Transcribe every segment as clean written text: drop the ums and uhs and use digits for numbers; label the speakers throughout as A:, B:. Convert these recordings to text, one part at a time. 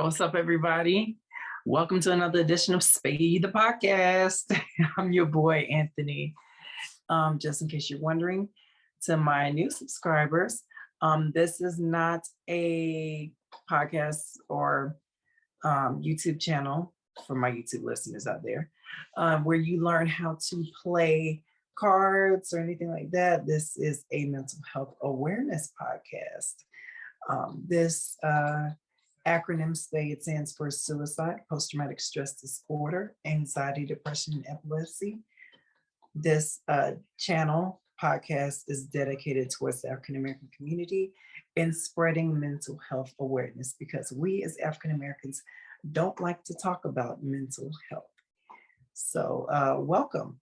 A: What's up, everybody? Welcome to another edition of SPADE, the podcast. I'm your boy, Anthony. Just in case you're wondering, to my new subscribers, this is not a podcast or YouTube channel for my YouTube listeners out there, where you learn how to play cards or anything like that. This is a mental health awareness podcast. This acronym SPADE stands for suicide, post-traumatic stress disorder, anxiety, depression, and epilepsy. This channel podcast is dedicated towards the African American community and spreading mental health awareness, because we as African Americans don't like to talk about mental health. So welcome.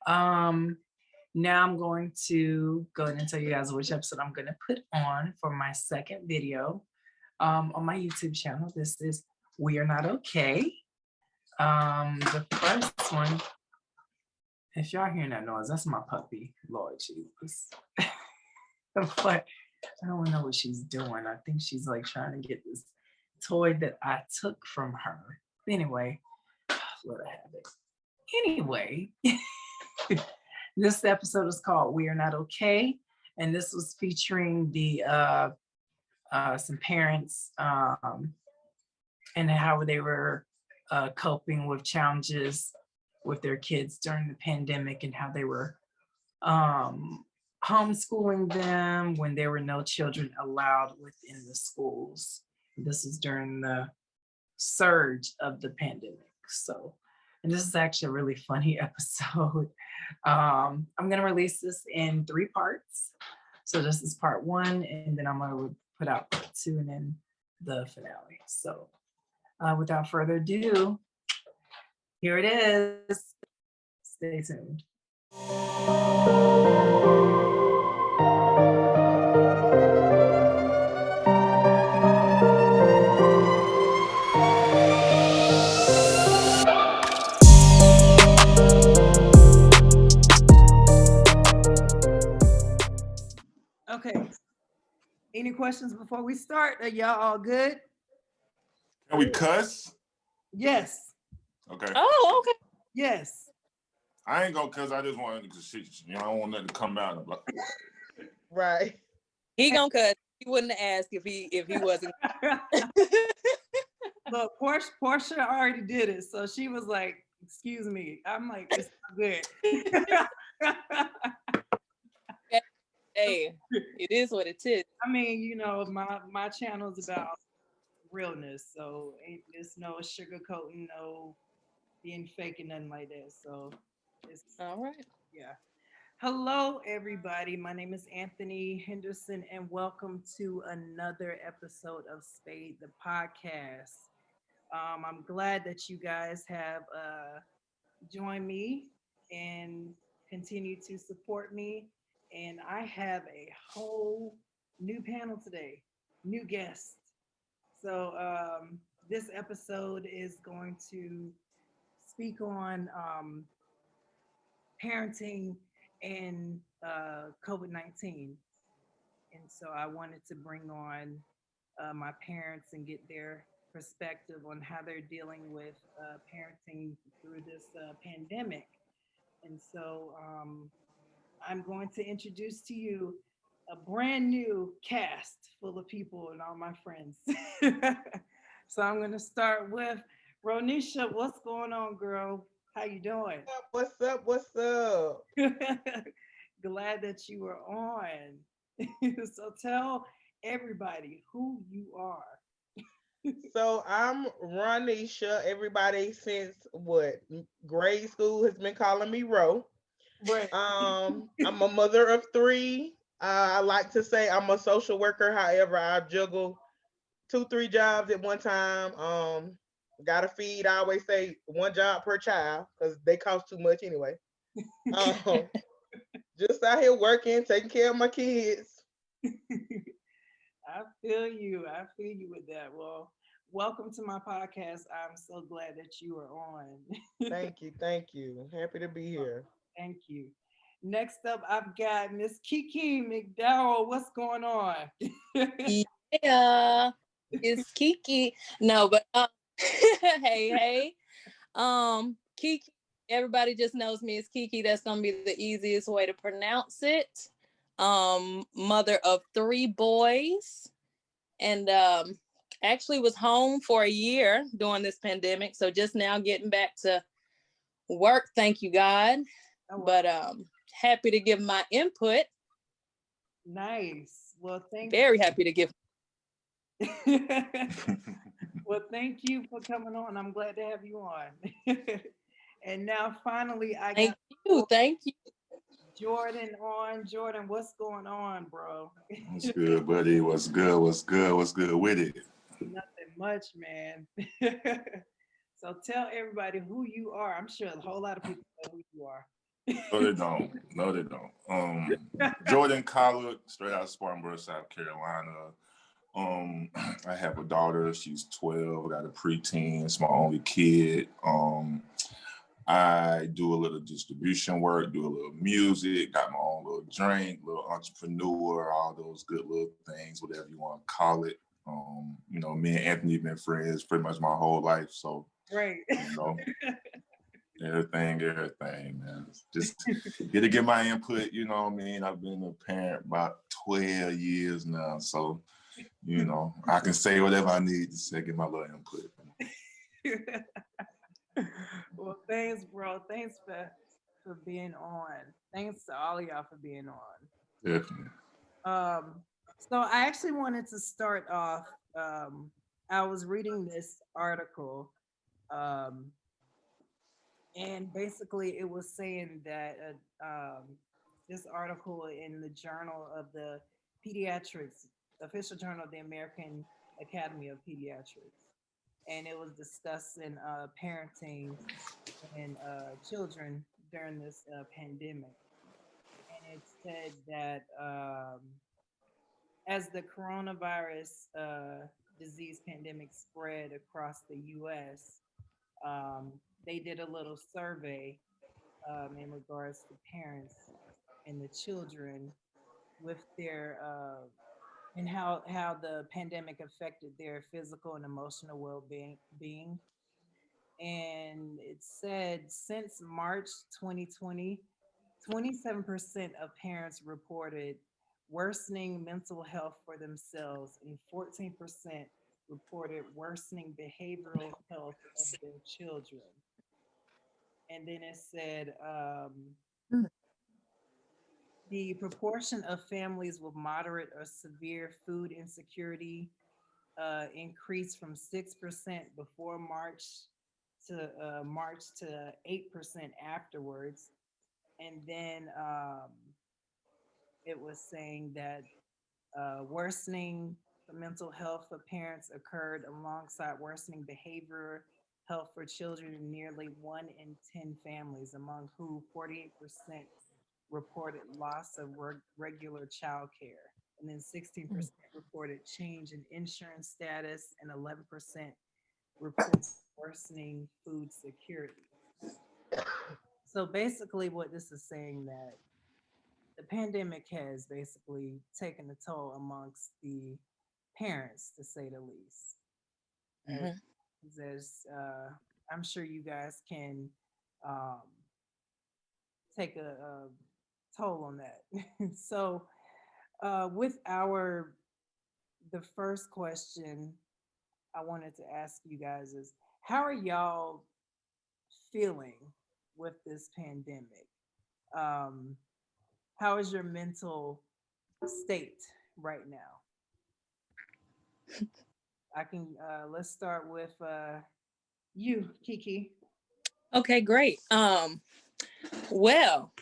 A: Now I'm going to go ahead and tell you guys which episode I'm going to put on for my second video on my YouTube channel. This is We Are Not Okay. The first one, if y'all hearing that noise, that's my puppy. Lord Jesus. But I don't know what she's doing. I think she's like trying to get this toy that I took from her. Anyway, let her have it. Anyway, this episode is called We Are Not Okay. And this was featuring the some parents and how they were coping with challenges with their kids during the pandemic, and how they were homeschooling them when there were no children allowed within the schools. This is during the surge of the pandemic. So, and this is actually a really funny episode. I'm going to release this in 3 parts. So this is part 1, and then I'm going to put out part 2 and then the finale. So without further ado, here it is. Stay tuned.
B: Okay. Any questions before we start? Are y'all all good?
C: Can we cuss?
B: Yes.
C: Okay.
D: Oh, okay.
B: Yes.
C: I ain't gonna cuss. I just want to see. I don't want nothing to come out.
B: Right.
D: He gonna cut. He wouldn't have asked if he wasn't.
B: Look, Portia already did it, so she was like, "Excuse me." I'm like, "It's good."
D: Hey, it is what it is.
B: I mean, you know, my channel is about realness, so there's no sugarcoating, no being fake and nothing like that. So it's
D: All right.
B: yeah. Hello, everybody. My name is Anthony Henderson, and welcome to another episode of SPADE, the podcast. I'm glad that you guys have joined me and continue to support me. And I have a whole new panel today, new guest. So this episode is going to speak on parenting and COVID-19. And so I wanted to bring on my parents and get their perspective on how they're dealing with parenting through this pandemic. And so I'm going to introduce to you a brand new cast full of people and all my friends. So I'm going to start with Ronisha. What's going on, girl? How you doing?
E: What's up? What's up?
B: Glad that you are on. So tell everybody who you are.
E: So I'm Ronisha. Everybody since grade school has been calling me Ro.
B: Right.
E: I'm a mother of 3. I like to say I'm a social worker. However, I juggle 2-3 jobs at one time. Gotta feed. I always say 1 job per child because they cost too much anyway. Just out here working, taking care of my kids.
B: I feel you. I feel you with that. Well, welcome to my podcast. I'm so glad that you are on.
E: Thank you. Thank you. Happy to be here.
B: Thank you. Next up, I've got Miss Kiki McDowell. What's going on?
D: Yeah. It's Kiki. No, but hey. Kiki, everybody just knows me as Kiki. That's gonna be the easiest way to pronounce it. Mother of 3 boys, and actually was home for a year during this pandemic. So just now getting back to work, thank you God.
B: Oh, wow.
D: But happy to give my input.
B: Nice. Well,
D: Very happy to give.
B: Well, thank you for coming on. I'm glad to have you on. And now finally I got
D: Thank you.
B: Jordan on. Jordan, what's going on, bro?
C: What's good, buddy? What's good? What's good? What's good with it?
B: Nothing much, man. So tell everybody who you are. I'm sure a whole lot of people know who you are.
C: No, they don't. No, they don't. Jordan Collard, straight out of Spartanburg, South Carolina. I have a daughter. She's 12. I got a preteen. It's my only kid. I do a little distribution work, do a little music, got my own little drink, little entrepreneur, all those good little things, whatever you want to call it. You know, me and Anthony have been friends pretty much my whole life. So,
B: Right.
C: you know, everything, man. Just get to get my input, you know what I mean? I've been a parent about 12 years now. So, you know, I can say whatever I need to say, get my little input.
B: Well, thanks, bro. Thanks for being on. Thanks to all of y'all for being on.
C: Definitely.
B: So I actually wanted to start off. I was reading this article, and basically it was saying that this article in the Journal of the Pediatrics, official journal of the American Academy of Pediatrics, and it was discussing parenting and children during this pandemic. And it said that as the coronavirus disease pandemic spread across the US, they did a little survey in regards to parents and the children with their and how the pandemic affected their physical and emotional well-being. And it said since March 2020, 27% of parents reported worsening mental health for themselves, and 14% reported worsening behavioral health of their children. And then it said the proportion of families with moderate or severe food insecurity increased from 6% before March to 8% afterwards. And then it was saying that worsening mental health for parents occurred alongside worsening behavior health for children in nearly 1 in 10 families, among who 48% reported loss of regular child care. And then 16% reported change in insurance status, and 11% reported worsening food security. So basically what this is saying, that the pandemic has basically taken a toll amongst the parents, to say the least. There's, I'm sure you guys can take a toll on that. So with the first question I wanted to ask you guys is, how are y'all feeling with this pandemic? How is your mental state right now? I can, let's start with you, Kiki.
D: Okay, great. Well,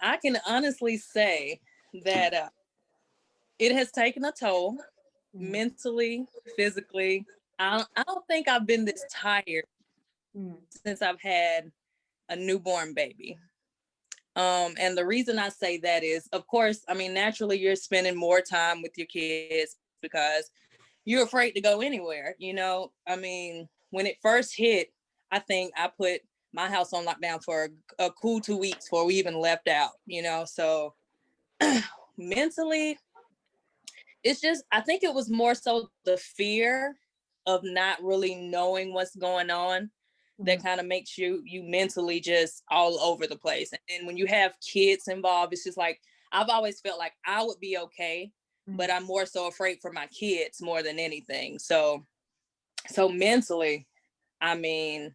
D: I can honestly say that it has taken a toll mentally, physically. I don't think I've been this tired since I've had a newborn baby. And the reason I say that is, of course, I mean, naturally you're spending more time with your kids because you're afraid to go anywhere. You know, I mean, when it first hit, I think I put my house on lockdown for a cool 2 weeks before we even left out, you know? So mentally, it's just, I think it was more so the fear of not really knowing what's going on that kind of makes you mentally just all over the place. And when you have kids involved, it's just like, I've always felt like I would be okay, but I'm more so afraid for my kids more than anything. So mentally, I mean,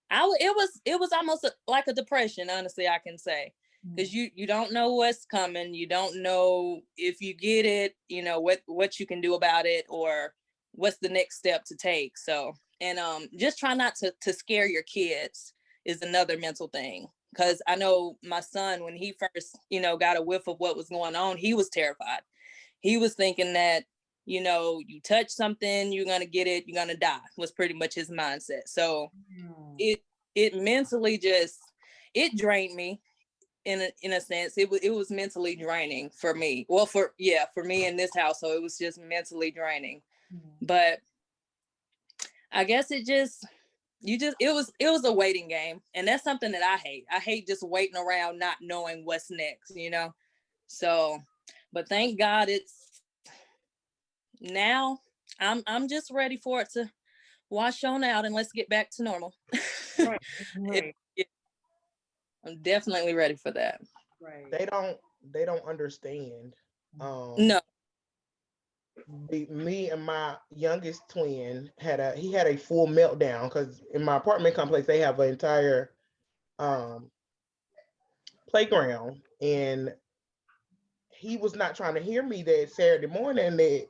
D: it was almost like a depression, honestly, I can say, because you don't know what's coming. You don't know if you get it, you know, what you can do about it, or what's the next step to take. So, and just try not to scare your kids is another mental thing. Because I know my son, when he first, you know, got a whiff of what was going on, he was terrified. He was thinking that, you know, you touch something, you're gonna get it, you're gonna die, was pretty much his mindset. So it mentally just, it drained me in a sense. It was mentally draining for me. Well, for me in this household, it was just mentally draining. But I guess it was a waiting game. And that's something that I hate. I hate just waiting around not knowing what's next, you know? So, but thank God it's now I'm just ready for it to wash on out and let's get back to normal.
B: Right.
D: I'm definitely ready for that.
B: Right.
E: They don't understand.
D: No.
E: Me and my youngest twin had a full meltdown because in my apartment complex they have an entire playground, and he was not trying to hear me that Saturday morning that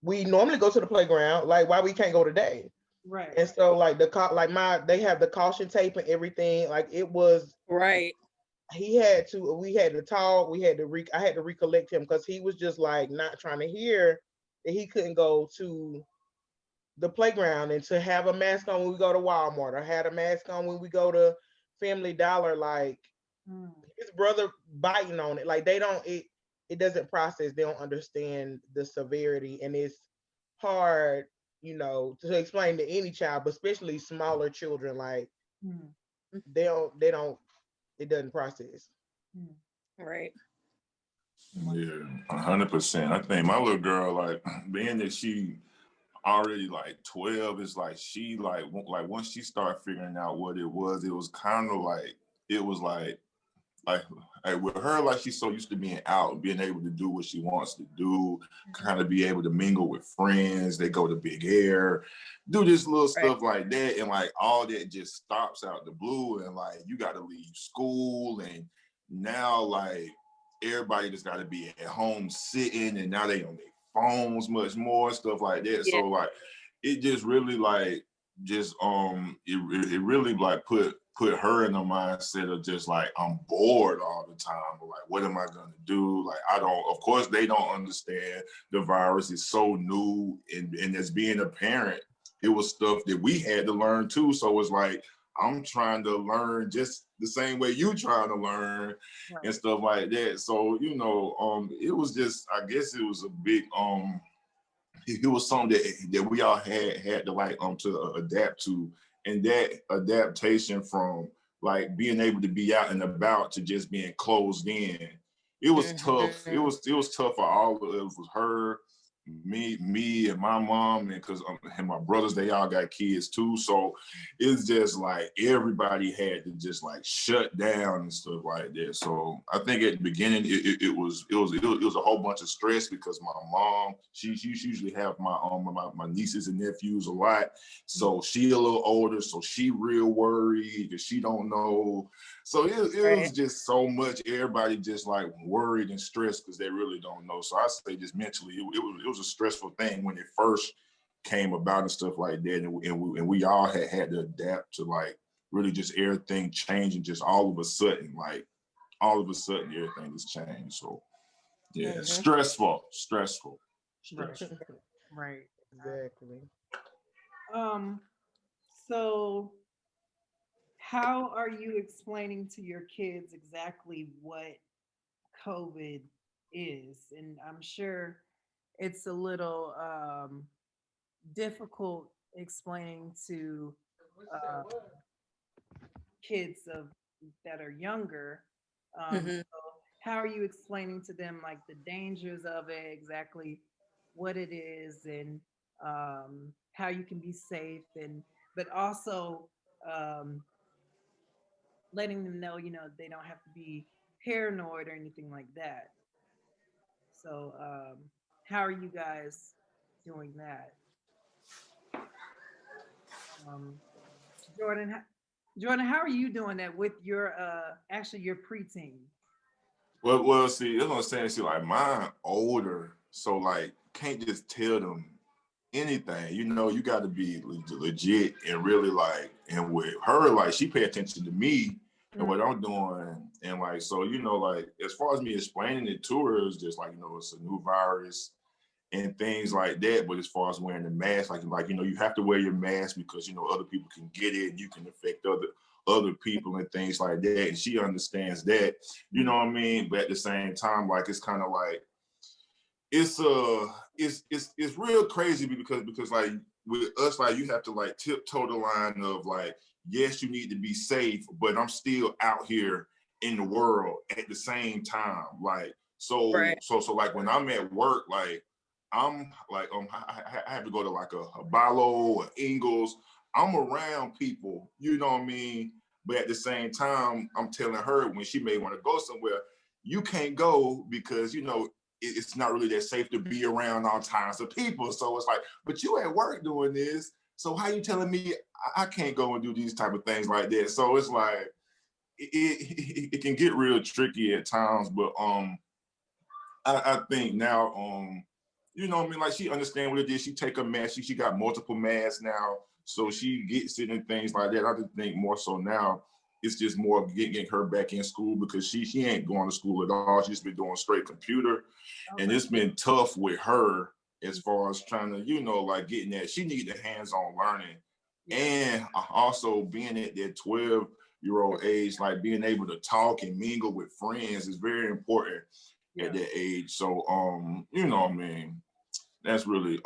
E: we normally go to the playground, like why we can't go today.
B: Right.
E: And so like they have the caution tape and everything. Like it was
D: right.
E: We had to talk. I had to recollect him because he was just like not trying to hear that he couldn't go to the playground, and to have a mask on when we go to Walmart, or had a mask on when we go to Family Dollar. Like his brother biting on it. Like it doesn't process. They don't understand the severity, and it's hard, you know, to explain to any child, but especially smaller children. Like they don't it doesn't process.
D: Right.
C: Yeah, 100%. I think my little girl, like, being that she already like 12, is like she like once she started figuring out what it was kind of like it was like with her, like she's so used to being out, being able to do what she wants to do, kind of be able to mingle with friends. They go to Big Air, do this little stuff like that, and like all that just stops out the blue, and like you got to leave school, and now like everybody just got to be at home sitting, and now they on their phones much more, stuff like that. So like it just really like just it really like put her in the mindset of just like I'm bored all the time, but like what am I gonna do? Like of course they don't understand the virus is so new, and as being a parent, it was stuff that we had to learn too. So it's like I'm trying to learn just the same way you trying to learn and stuff like that. So you know, it was just, I guess it was a big it was something that we all had to like to adapt to, and that adaptation from like being able to be out and about to just being closed in, it was tough. It was tough for all of it. It was her, me and my mom, and because and my brothers, they all got kids too. So it's just like everybody had to just like shut down and stuff like that. So I think at the beginning it was a whole bunch of stress because my mom, she usually have my nieces and nephews a lot. So she a little older, so she real worried because she don't know. So it was just so much. Everybody just like worried and stressed because they really don't know. So I say just mentally, it was a stressful thing when it first came about and stuff like that. And we all had to adapt to like really just everything changing just all of a sudden everything has changed. So yeah, stressful.
B: Right.
E: Exactly.
B: So how are you explaining to your kids exactly what COVID is? And I'm sure it's a little difficult explaining to kids that are younger. So how are you explaining to them like the dangers of it, exactly what it is, and how you can be safe, and but also um, letting them know, they don't have to be paranoid or anything like that. So, how are you guys doing that? Um, Jordan, Jordan, how are you doing that with your actually your preteen?
C: Well, see, that's what I'm saying. See, like mine older, so like can't just tell them anything. You know, you got to be legit and really like. And with her, like she pay attention to me and what I'm doing, and like so, like as far as me explaining it to her, it's just like it's a new virus and things like that. But as far as wearing the mask, like you have to wear your mask because other people can get it and you can affect other people and things like that. And she understands that, you know what I mean? But at the same time, like it's kind of like it's real crazy because like with us, like you have to like tiptoe the line of like, yes, you need to be safe, but I'm still out here in the world at the same time. Like
D: Right.
C: so like when I'm at work, like I'm like I have to go to like a Balo or Ingles. I'm around people, you know what I mean? But at the same time, I'm telling her when she may want to go somewhere, you can't go because it's not really that safe to be around all kinds of people. So it's like, but you at work doing this, so how you telling me I can't go and do these type of things like that? So it's like it can get real tricky at times, but I think now you know what I mean, like she understand what it is. She take a mask, she got multiple masks now, so she gets it and things like that. I just think more so now it's just more getting her back in school because she ain't going to school at all. She's been doing straight computer, and it's been tough with her as far as trying to like getting that. She need the hands-on learning, and also being at that 12-year-old age, like being able to talk and mingle with friends is very important at that age. So I mean, that's really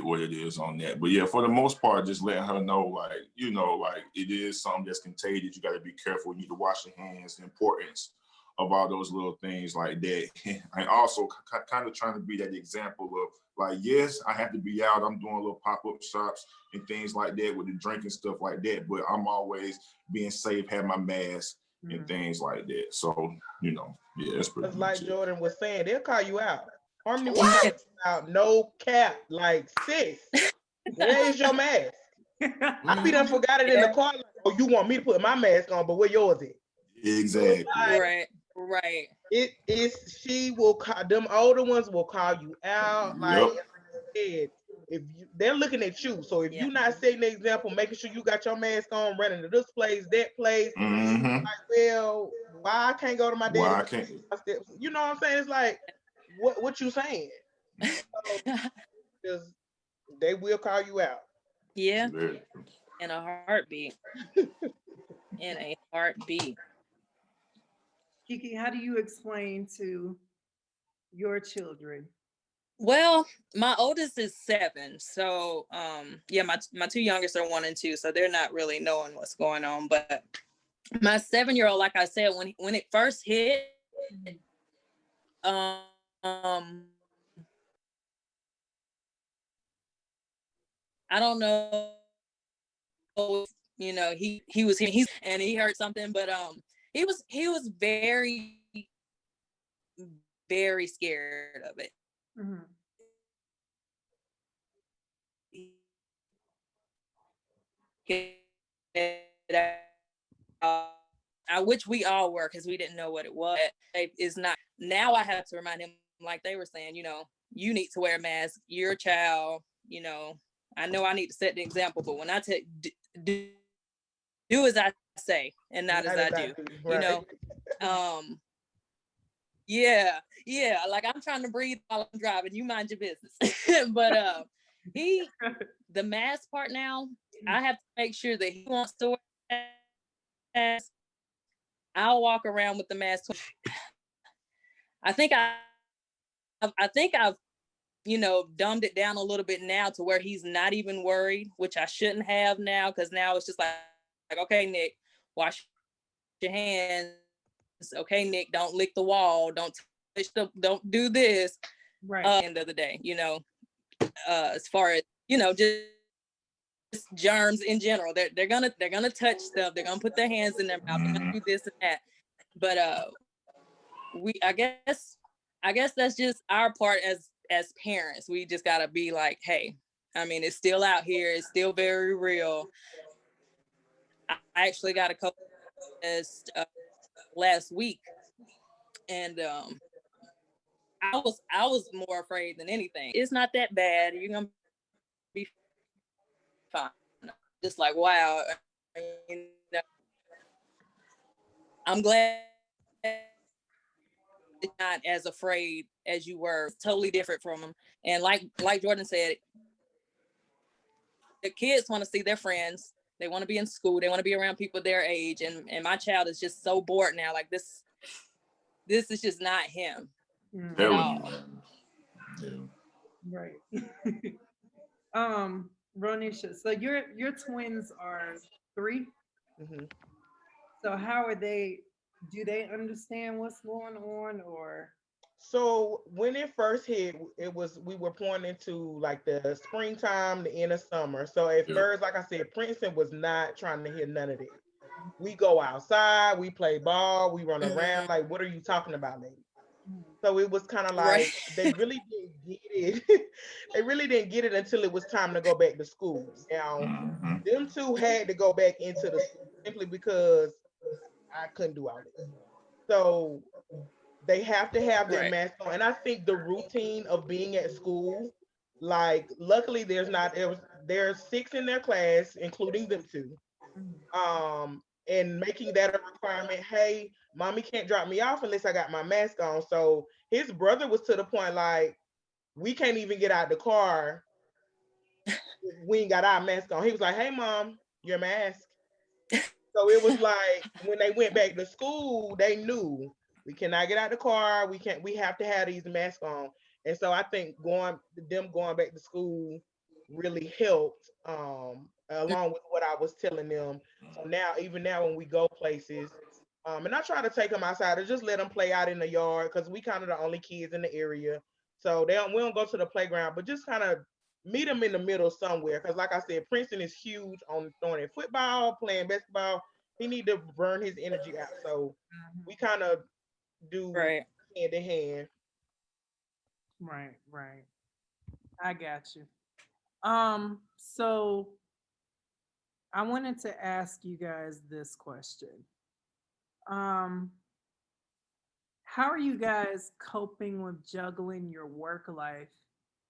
C: what it is on that. But yeah, for the most part, just letting her know like, like it is something that's contagious. You gotta be careful. You need to wash your hands, the importance of all those little things like that. And also kind of trying to be that example of like, yes, I have to be out. I'm doing little pop-up shops and things like that with the drink and stuff like that, but I'm always being safe, have my mask and things like that. So, yeah, that's pretty
E: Just
C: much
E: like
C: it.
E: Jordan was saying, they'll call you out. Harmony will call you out, no cap. Like, sis, where is your mask? I be done forgot it in the car. Like, oh, you want me to put my mask on, but where yours is?
C: Exactly.
D: Right.
E: It is. She will call them older ones will call you out. Like I said, if they're looking at you, so if you're not setting the example, making sure you got your mask on, running to this place, that place. Like, well, why I can't go to my daddy?
C: Why I can't?
E: You know what I'm saying? It's like, what you saying? Because they will call you out.
D: Yeah. In a heartbeat. In a heartbeat.
B: Kiki, how do you explain to your children?
D: Well, my oldest is 7. So my two youngest are 1 and 2. So they're not really knowing what's going on. But my 7-year-old, like I said, when it first hit, I don't know, he was here and he heard something, but he was very, very scared of it. Which we all were, because we didn't know what it was. It's not. Now I have to remind him, like they were saying, you need to wear a mask. You're a child. I know I need to set the example, but when I do as I say and not as I do, yeah, like I'm trying to breathe while I'm driving. You mind your business. But the mask part now, I have to make sure that he wants to wear a mask. I'll walk around with the mask. I think I've dumbed it down a little bit now to where he's not even worried, which I shouldn't have now, because now it's just like, okay, Nick, wash your hands. okay, Nick, don't lick the wall, don't don't do this.
B: Right.
D: End of the day, you know, as far as, you know, just germs in general, they're gonna touch stuff, they're gonna put their hands in their mouth, they're gonna do this and that. But I guess that's just our part as parents. We just gotta be like, hey, I mean, it's still out here, it's still very real. I actually got a COVID test last week, and I was more afraid than anything. It's not that bad. You're gonna be fine. Just like, wow, you know, I'm glad you're not as afraid as you were. It's totally different from them. And like Jordan said, the kids want to see their friends. They want to be in school. They want to be around people their age. And my child is just so bored now. Like this is just not him at all.
B: Right. Ronisha, so your twins are 3.
E: Mm-hmm.
B: So how are they? Do they understand what's going on, or?
E: So when it first hit, we were pointing to like the springtime, the end of summer. So at first, like I said, Princeton was not trying to hear none of it. We go outside, we play ball, we run around. Like, what are you talking about, lady? So it was kind of like they really didn't get it. They really didn't get it until it was time to go back to school. Now, them two had to go back into the school simply because I couldn't do all this. So they have to have their mask on. And I think the routine of being at school, like luckily there's 6 in their class, including them 2. And making that a requirement, hey, mommy can't drop me off unless I got my mask on. So his brother was to the point like, we can't even get out the car. We ain't got our mask on. He was like, hey mom, your mask. So it was like when they went back to school, they knew we cannot get out the car. We have to have these masks on. And so I think going back to school really helped, along with what I was telling them. So now, even now when we go places, and I try to take them outside or just let them play out in the yard because we kind of the only kids in the area. So we don't go to the playground, but just kind of meet them in the middle somewhere. Because like I said, Princeton is huge on throwing football, playing basketball. He need to burn his energy out. So we kind of do hand in hand.
B: Right. I got you. So I wanted to ask you guys this question. How are you guys coping with juggling your work life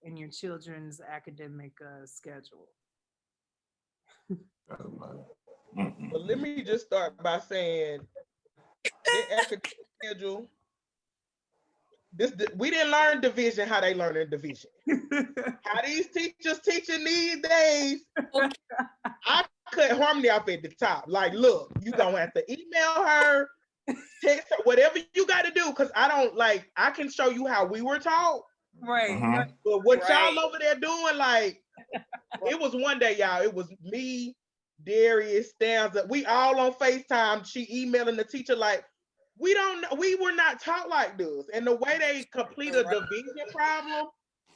B: and your children's academic schedule?
E: Well, let me just start by saying their academic schedule. We didn't learn division how they learn in division. How these teachers teaching these days, I cut Harmony off at the top. Like, look, you gonna have to email her, text her, whatever you got to do, because I can show you how we were taught.
B: Right.
E: But what y'all over there doing, like, it was one day, y'all. It was me, Darius, Stanza. We all on FaceTime. She emailing the teacher like, we were not taught like this. And the way they complete a division problem,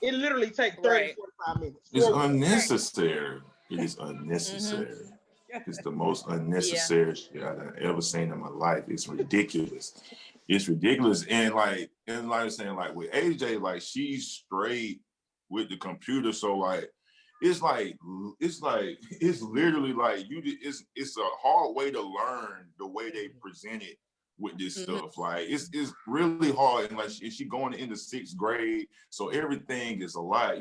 E: it literally takes 30, 45 minutes.
C: It's unnecessary. It is unnecessary. It's the most unnecessary shit I've ever seen in my life. It's ridiculous. It's ridiculous. And like I'm saying, like with AJ, like she's straight with the computer. So like, it's literally like it's a hard way to learn the way they present it with this stuff. Like it's really hard. And like she going into 6th grade, so everything is a lot,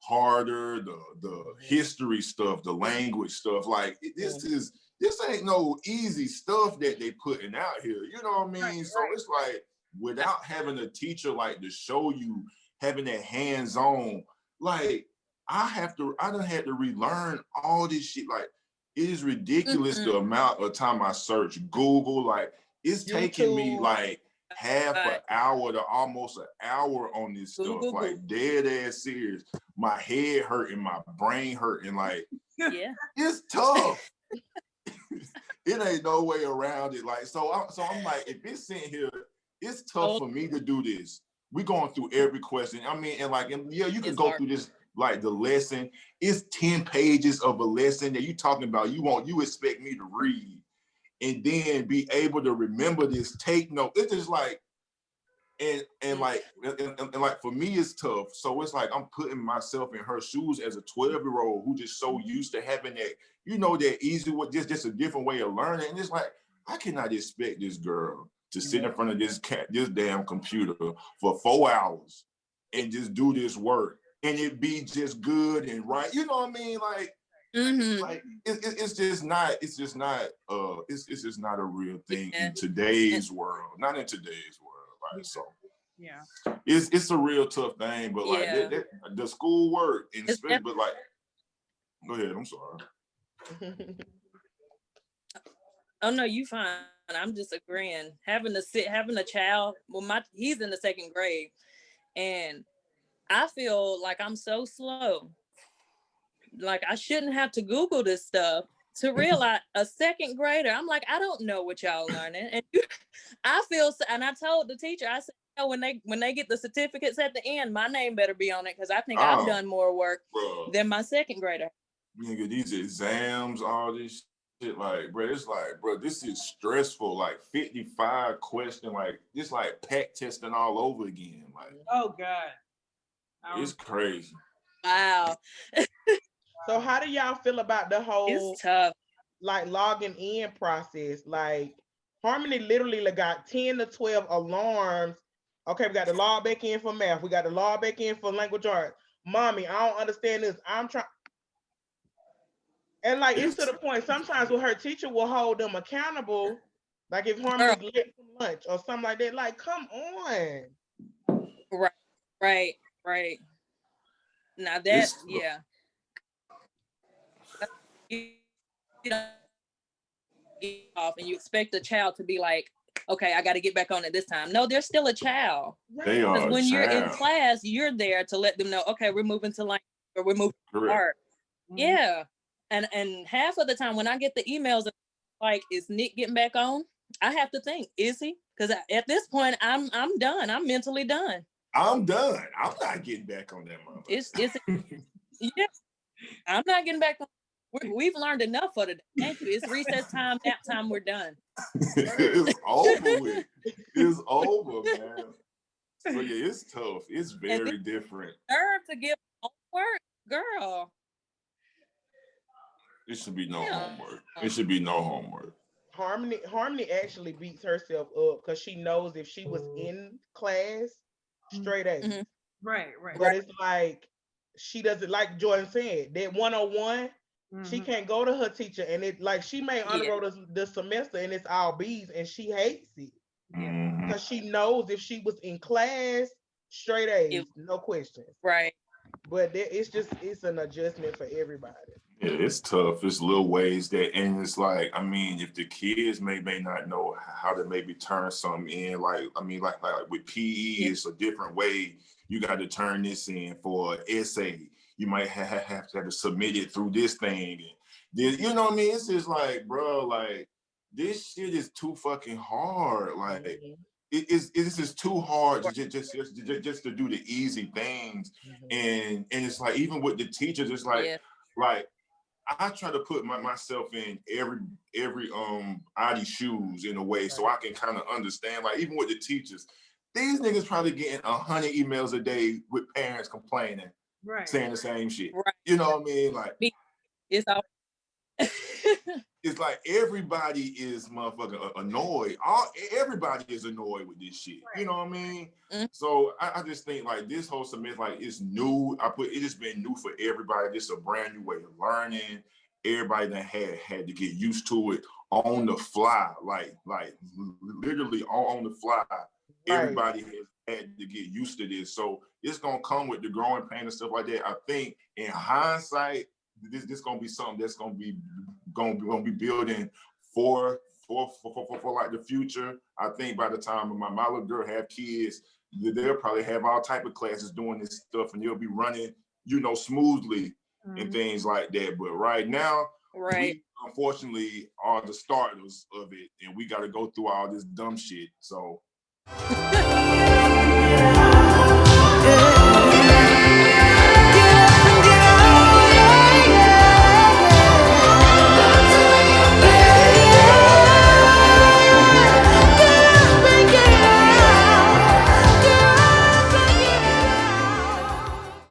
C: harder. The history stuff, the language stuff. Like this ain't no easy stuff that they putting out here. You know what I mean? Right. So it's like without having a teacher like to show you, having that hands-on, like I done had to relearn all this shit. Like it is ridiculous the amount of time I search Google. Like it's taking me like half an hour to almost an hour on this stuff. Like dead ass serious. My head hurting, my brain hurting. Like it's tough. it ain't no way around it. Like, so I'm like, if it's sitting here, it's tough for me to do this. We going through every question. I mean, and yeah, you can
D: It's
C: go
D: hard.
C: through this, like the lesson. It's 10 pages of a lesson that you talking about. You expect me to read and then be able to remember this, take note. It's just like, and like for me it's tough. So it's like I'm putting myself in her shoes as a 12-year-old who just so used to having that, that easy with just a different way of learning. And it's like, I cannot expect this girl to sit in front of this damn computer for 4 hours and just do this work and it be just good and right. You know what I mean? Like, like it's just not a real thing in today's world. Not in today's world. Like, so
B: Yeah.
C: it's a real tough thing, but like the school work and but like, go ahead, I'm sorry.
D: Oh no, you fine. I'm just agreeing. Having a child, well, he's in the 2nd grade, and I feel like I'm so slow. Like I shouldn't have to Google this stuff to realize a 2nd grader. I'm like, I don't know what y'all learning, and I feel. And I told the teacher, I said, when they get the certificates at the end, my name better be on it because I think I've done more work than my 2nd grader.
C: Nigga, these exams, all this shit, like, bro, it's like, bro, this is stressful. Like 55 question, like it's like pack testing all over again. Like,
B: oh God,
C: it's crazy.
D: Wow.
E: So how do y'all feel about the whole
D: It's tough,
E: like logging in process? Like Harmony literally got 10 to 12 alarms. Okay, we got to log back in for math. We got to log back in for language arts. Mommy, I don't understand this. I'm trying. And like it's to the point sometimes where her teacher will hold them accountable. Like if Harmony's late for lunch or something like that. Like, come on.
D: Right. Now that you don't get off and you expect the child to be like, okay, I got to get back on it this time. No, they're still a child.
C: They are.
D: Because when you're in class, you're there to let them know, okay, we're moving to language or we're moving to art. Yeah. And half of the time when I get the emails like, is Nick getting back on? I have to think, is he? Because at this point, I'm done. I'm mentally done.
C: I'm done. I'm not getting back on that mother.
D: It's yeah. I'm not getting back on. We've learned enough for today. Thank you. It's recess time, nap time. We're done.
C: It's over with. It's over, man. So yeah, it's tough. It's very different.
D: Nerve to give homework, girl.
C: It should be no homework. It should be no homework.
E: Harmony actually beats herself up because she knows if she was in class, straight A's.
B: Mm-hmm. Right.
E: But it's like she doesn't, like Jordan said, that 101. She can't go to her teacher and it like she may honor roll the semester and it's all B's and she hates it because she knows if she was in class, straight A's, no questions.
D: Right.
E: But it's an adjustment for everybody.
C: Yeah, it's tough. It's little ways and it's like, I mean, if the kids may not know how to maybe turn something in, like with PE, it's a different way. You got to turn this in for an essay. You might have to submit it through this thing. And then, you know what I mean? It's just like, bro, like this shit is too fucking hard. Like it's just too hard to just to do the easy things. And it's like, even with the teachers, it's like, like I try to put myself in every ID shoes in a way so I can kind of understand. Like even with the teachers, these niggas probably getting 100 emails a day with parents complaining.
B: Right.
C: Saying the same shit.
D: Right.
C: You know what I mean? Like
D: it's all
C: it's like everybody is motherfucking annoyed. Everybody is annoyed with this shit. Right. You know what I mean? So I just think like this whole semester, like it's new. It just been new for everybody. This is a brand new way of learning. Everybody that had to get used to it on the fly, like literally on the fly. Right. Everybody has had to get used to this. So it's gonna come with the growing pain and stuff like that. I think in hindsight, this gonna be something that's gonna be building for like the future. I think by the time my little girl have kids, they'll probably have all type of classes doing this stuff, and they'll be running, smoothly and things like that. But right now, unfortunately are the starters of it, and we got to go through all this dumb shit. So